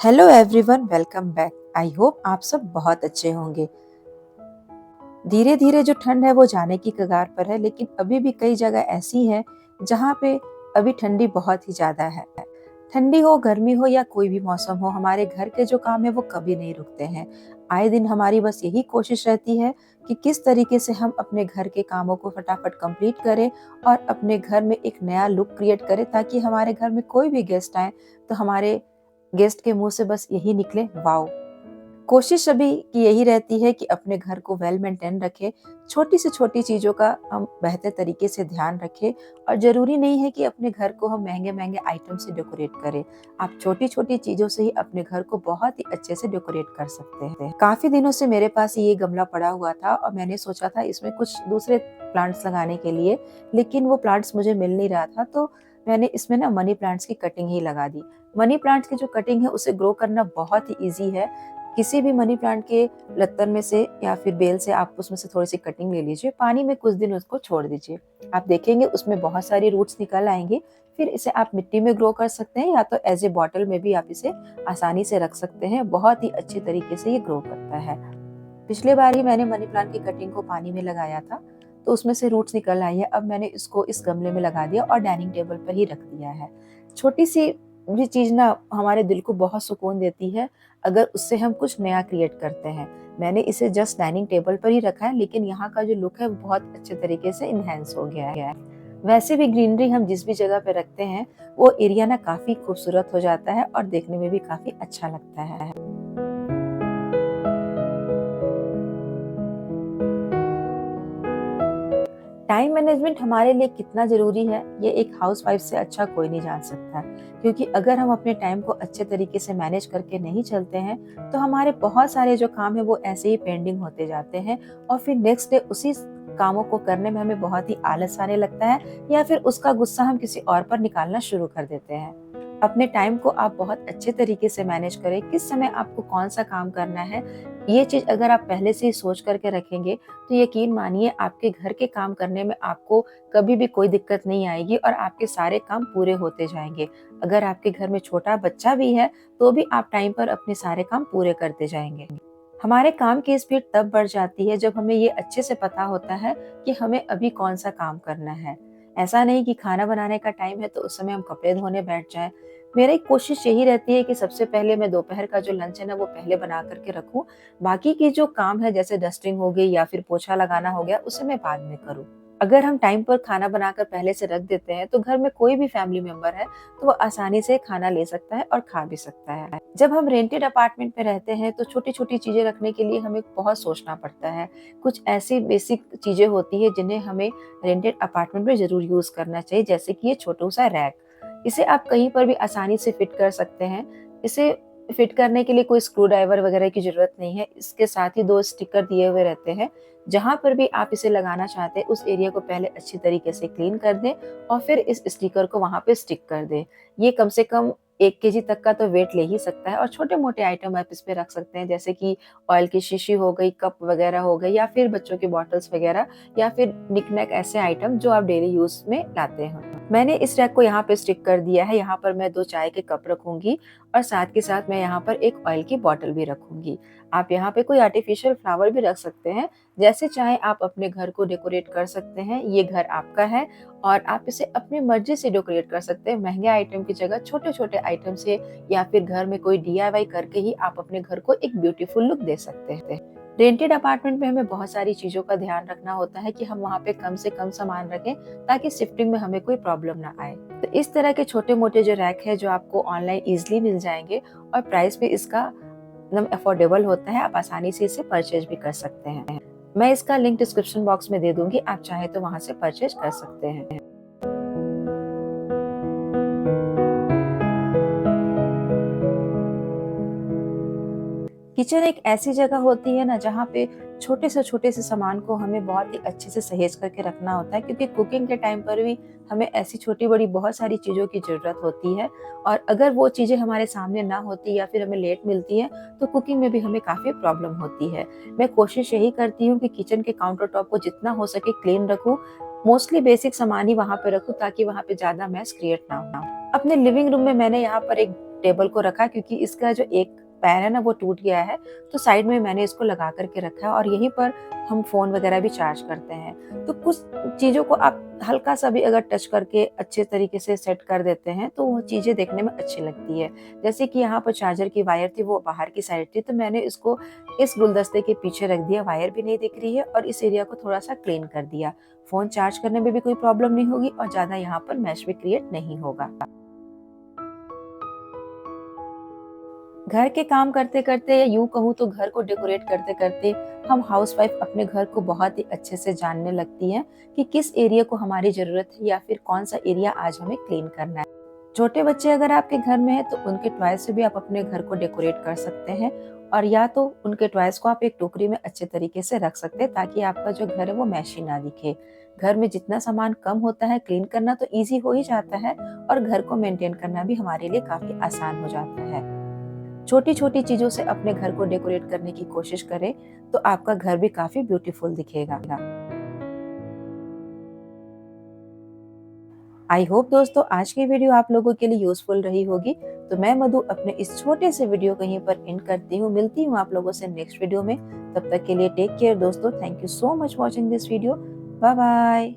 Hello everyone, welcome back. I hope आप सब बहुत अच्छे होंगे। धीरे धीरे जो ठंड है वो जाने की कगार पर है, लेकिन अभी भी कई जगह ऐसी है जहाँ पे अभी ठंडी बहुत ही ज्यादा है। ठंडी हो, गर्मी हो या कोई भी मौसम हो, हमारे घर के जो काम है वो कभी नहीं रुकते हैं। आए दिन हमारी बस यही कोशिश रहती है कि किस तरीके से हम अपने घर के कामों को फटाफट कंप्लीट करें और अपने घर में एक नया लुक क्रिएट करें, ताकि हमारे घर में कोई भी गेस्ट आए तो हमारे गेस्ट के मुंह से बस यही निकले, वाओ। कोशिश सभी की यही रहती है कि अपने घर को वेल मेंटेन रखें, छोटी से छोटी चीजों का हम बेहतर तरीके से ध्यान रखें। और जरूरी नहीं है कि अपने घर को हम महंगे महंगे आइटम से डेकोरेट करें। आप छोटी छोटी चीजों से ही अपने घर को बहुत ही अच्छे से डेकोरेट कर सकते हैं। काफी दिनों से मेरे पास ये गमला पड़ा हुआ था और मैंने सोचा था इसमें कुछ दूसरे प्लांट्स लगाने के लिए, लेकिन वो प्लांट्स मुझे मिल नहीं रहा था, तो मैंने इसमें ना मनी प्लांट्स की कटिंग ही लगा दी। मनी प्लांट्स की जो कटिंग है उसे ग्रो करना बहुत ही इजी है। किसी भी मनी प्लांट के लत्तन में से या फिर बेल से आप उसमें से थोड़ी सी कटिंग ले लीजिए, पानी में कुछ दिन उसको छोड़ दीजिए। आप देखेंगे उसमें बहुत सारी रूट्स निकल आएंगी। फिर इसे आप मिट्टी में ग्रो कर सकते हैं या तो एज ए बॉटल में भी आप इसे आसानी से रख सकते हैं। बहुत ही अच्छे तरीके से ये ग्रो करता है। पिछले बार ही मैंने मनी प्लांट की कटिंग को पानी में लगाया था, तो उसमें से रूट्स निकल आई है। अब मैंने इसको इस गमले में लगा दिया और डाइनिंग टेबल पर ही रख दिया है। छोटी सी भी चीज ना हमारे दिल को बहुत सुकून देती है अगर उससे हम कुछ नया क्रिएट करते हैं। मैंने इसे जस्ट डाइनिंग टेबल पर ही रखा है, लेकिन यहाँ का जो लुक है वो बहुत अच्छे तरीके से इनहेंस हो गया है। वैसे भी ग्रीनरी हम जिस भी जगह पे रखते हैं वो एरिया ना काफी खूबसूरत हो जाता है और देखने में भी काफी अच्छा लगता है। टाइम मैनेजमेंट हमारे लिए कितना जरूरी है, ये एक हाउसवाइफ से अच्छा कोई नहीं जान सकता। क्योंकि अगर हम अपने टाइम को अच्छे तरीके से मैनेज करके नहीं चलते हैं तो हमारे बहुत सारे जो काम है वो ऐसे ही पेंडिंग होते जाते हैं और फिर नेक्स्ट डे उसी कामों को करने में हमें बहुत ही आलस आने लगता है, या फिर उसका गुस्सा हम किसी और पर निकालना शुरू कर देते हैं। अपने टाइम को आप बहुत अच्छे तरीके से मैनेज करें, किस समय आपको कौन सा काम करना है। ये चीज अगर आप पहले से ही सोच करके रखेंगे तो यकीन मानिए आपके घर के काम करने में आपको कभी भी कोई दिक्कत नहीं आएगी और आपके सारे काम पूरे होते जाएंगे। अगर आपके घर में छोटा बच्चा भी है तो भी आप टाइम पर अपने सारे काम पूरे करते जाएंगे। हमारे काम की स्पीड तब बढ़ जाती है जब हमें ये अच्छे से पता होता है कि हमें अभी कौन सा काम करना है। ऐसा नहीं कि खाना बनाने का टाइम है तो उस समय हम कपड़े धोने बैठ जाएं। मेरी कोशिश यही रहती है कि सबसे पहले मैं दोपहर का जो लंच है ना वो पहले बना करके रखूं। बाकी की जो काम है जैसे डस्टिंग हो गई या फिर पोछा लगाना हो गया उसे मैं बाद में करूं। अगर हम टाइम पर खाना बनाकर पहले से रख देते हैं तो घर में कोई भी फैमिली मेंबर है तो वो आसानी से खाना ले सकता है और खा भी सकता है। जब हम रेंटेड अपार्टमेंट में रहते हैं तो छोटी छोटी चीजें रखने के लिए हमें बहुत सोचना पड़ता है। कुछ ऐसी बेसिक चीजें होती है जिन्हें हमें रेंटेड अपार्टमेंट में जरूर यूज करना चाहिए, जैसे कि ये छोटा सा रैक। इसे आप कहीं पर भी आसानी से फिट कर सकते हैं। इसे फिट करने के लिए कोई स्क्रू ड्राइवर वगैरह की जरूरत नहीं है। इसके साथ ही 2 स्टिकर दिए हुए रहते हैं। जहां पर भी आप इसे लगाना चाहते हैं उस एरिया को पहले अच्छी तरीके से क्लीन कर दें और फिर इस स्टिकर को वहां पे स्टिक कर दें। ये कम से कम 1 केजी तक का तो वेट ले ही सकता है और छोटे मोटे आइटम आप इस पे रख सकते हैं, जैसे कि ऑयल की शीशी हो गई, कप वगैरह हो गई, या फिर बच्चों की बॉटल्स वगैरह, या फिर निकनैक ऐसे आइटम जो आप डेली यूज में लाते हैं। मैंने इस रैक को यहाँ पे स्टिक कर दिया है। यहाँ पर मैं 2 चाय के कप रखूंगी और साथ के साथ मैं यहाँ पर एक ऑयल की बॉटल भी रखूंगी। आप यहाँ पे कोई आर्टिफिशियल फ्लावर भी रख सकते हैं, जैसे चाहे आप अपने घर को डेकोरेट कर सकते हैं। ये घर आपका है और आप इसे अपनी मर्जी से डेकोरेट कर सकते हैं। महंगे आइटम की जगह छोटे छोटे आइटम से या फिर घर में कोई DIY करके ही आप अपने घर को एक ब्यूटीफुल लुक दे सकते हैं। रेंटेड अपार्टमेंट में हमें बहुत सारी चीजों का ध्यान रखना होता है कि हम वहाँ पे कम से कम सामान रखें ताकि शिफ्टिंग में हमें कोई प्रॉब्लम ना आए। तो इस तरह के छोटे मोटे जो रैक है जो आपको ऑनलाइन इजिली मिल जाएंगे और प्राइस भी इसका एकदम अफोर्डेबल होता है। आप आसानी से इसे परचेज भी कर सकते हैं। मैं इसका लिंक डिस्क्रिप्शन बॉक्स में दे दूंगी, आप चाहे तो वहां से परचेज कर सकते हैं। किचन एक ऐसी जगह होती है ना जहाँ पे छोटे से सामान को हमें बहुत ही अच्छे से सहेज करके रखना होता है, क्योंकि कुकिंग के टाइम पर भी हमें ऐसी छोटी बड़ी बहुत सारी चीजों की जरूरत होती है। और अगर वो चीजें हमारे सामने ना होती या फिर हमें लेट मिलती है तो कुकिंग में भी हमें काफी प्रॉब्लम होती है। मैं कोशिश यही करती हूँ कि किचन के काउंटर टॉप को जितना हो सके क्लीन रखूँ। मोस्टली बेसिक सामान ही वहां पे रखूँ ताकि वहां पे ज्यादा मैस क्रिएट ना हो। अपने लिविंग रूम में मैंने यहाँ पर एक टेबल को रखा, क्योंकि इसका जो एक पैर है ना वो टूट गया है, तो साइड में मैंने इसको लगा करके रखा है और यहीं पर हम फ़ोन वगैरह भी चार्ज करते हैं। तो कुछ चीज़ों को आप हल्का सा भी अगर टच करके अच्छे तरीके से सेट कर देते हैं तो वो चीज़ें देखने में अच्छी लगती है। जैसे कि यहाँ पर चार्जर की वायर थी, वो बाहर की साइड थी, तो मैंने इसको इस गुलदस्ते के पीछे रख दिया, वायर भी नहीं दिख रही है, और इस एरिया को थोड़ा-सा क्लीन कर दिया। फ़ोन चार्ज करने में भी कोई प्रॉब्लम नहीं होगी और ज़्यादा यहाँ पर मैश भी क्रिएट नहीं होगा। घर के काम करते-करते या यूँ कहूँ तो घर को डेकोरेट करते-करते हम हाउसवाइफ अपने घर को बहुत ही अच्छे से जानने लगती हैं कि किस एरिया को हमारी ज़रूरत है या फिर कौन-सा एरिया आज हमें क्लीन करना है। छोटे बच्चे अगर आपके घर में हैं तो उनके टॉयज़ से भी आप अपने घर को डेकोरेट कर सकते हैं, और या तो उनके टॉयज़ को आप एक टोकरी में अच्छे तरीके से रख सकते हैं ताकि आपका जो घर है वो मैशी ना दिखे। घर में जितना सामान कम होता है, क्लीन करना तो ईज़ी हो ही जाता है और घर को मेंटेन करना भी हमारे लिए काफ़ी आसान हो जाता है। छोटी-छोटी चीज़ों से अपने घर को डेकोरेट करने की कोशिश करें, तो आपका घर भी काफ़ी ब्यूटीफुल दिखेगा। आई होप दोस्तों आज की वीडियो आप लोगों के लिए यूज़फुल रही होगी। तो मैं मधु अपने इस छोटे से वीडियो को यहीं पर एंड करती हूँ। मिलती हूँ आप लोगों से नेक्स्ट वीडियो में। तब तक के लिए टेक केयर दोस्तों। Thank you so much watching this video. Bye bye.